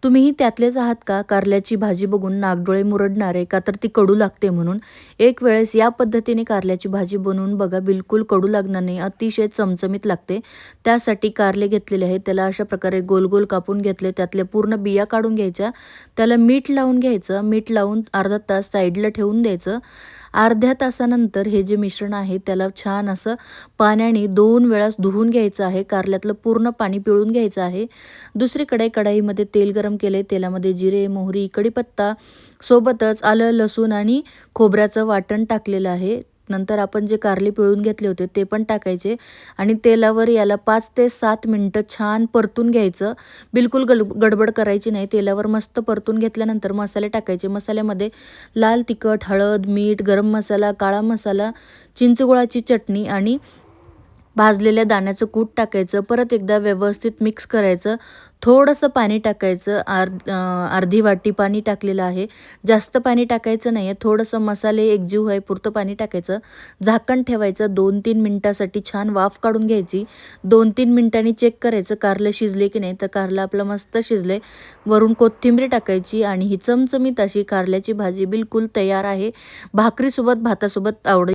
तुम्हीही त्यातलेच आहात का कारल्याची भाजी बघून नाकडोळे मुरडणारे का तर ती कडू लागते म्हणून? एक वेळेस या पद्धतीने कारल्याची भाजी बनवून बघा, बिलकुल कडू लागणार नाही, अतिशय चमचमीत लागते. त्यासाठी कारले घेतलेले आहेत, त्याला अशा प्रकारे गोल-गोल कापून घेतले, त्यातल्या पूर्ण बिया काढून घ्यायच्या. त्याला मीठ लावून घ्यायचं, मीठ लावून अर्धा तास साईडला ठेवून द्यायचं. अर्ध्या तासानंतर हे जे मिश्रण आहे त्याला छान असं पाण्याने 2 वेळा धुवून घ्यायचं आहे. कारल्यातलं पूर्ण पाणी पिळून घ्यायचं आहे. दुसरीकडे कढईमध्ये तेल गरम केले. तेलामध्ये जिरे, मोहरी, कढीपत्ता सोबतच आलं, लसूण आणि खोबऱ्याचं वाटण टाकलेलं आहे. नंतर आपण जे कारले पिळून घेतले होते ते पण टाकायचे आणि तेलावर याला 5 ते 7 मिनिटं छान परतून घ्यायचं. बिलकुल गडबड करायची नाही. तेलावर मस्त परतून घेतल्यानंतर मसाले टाकायचे. मसाल्यामध्ये लाल तिखट, हळद, मीठ, गरम मसाला, काळा मसाला, चिंचगुळाची चटणी आणि भाजलेल्या दाण्याचं कूट टाकायचं. परत एकदा व्यवस्थित मिक्स करायचं. थोडंसं पाणी टाकायचं. अर्धी वाटी पाणी टाकलेलं आहे. जास्त पाणी टाकायचं नाही आहे. थोडंसं मसाले एकजीव होईपुरतं पाणी टाकायचं. झाकण ठेवायचं 2-3 मिनिटासाठी छान वाफ काढून घ्यायची. 2-3 मिनिटांनी चेक करायचं कारलं शिजले की नाही, तर कारलं आपलं मस्त शिजले. वरून कोथिंबीर टाकायची आणि ही चमचमीत अशी कारल्याची भाजी बिलकुल तयार आहे. भाकरीसोबत, भातासोबत आवडेल.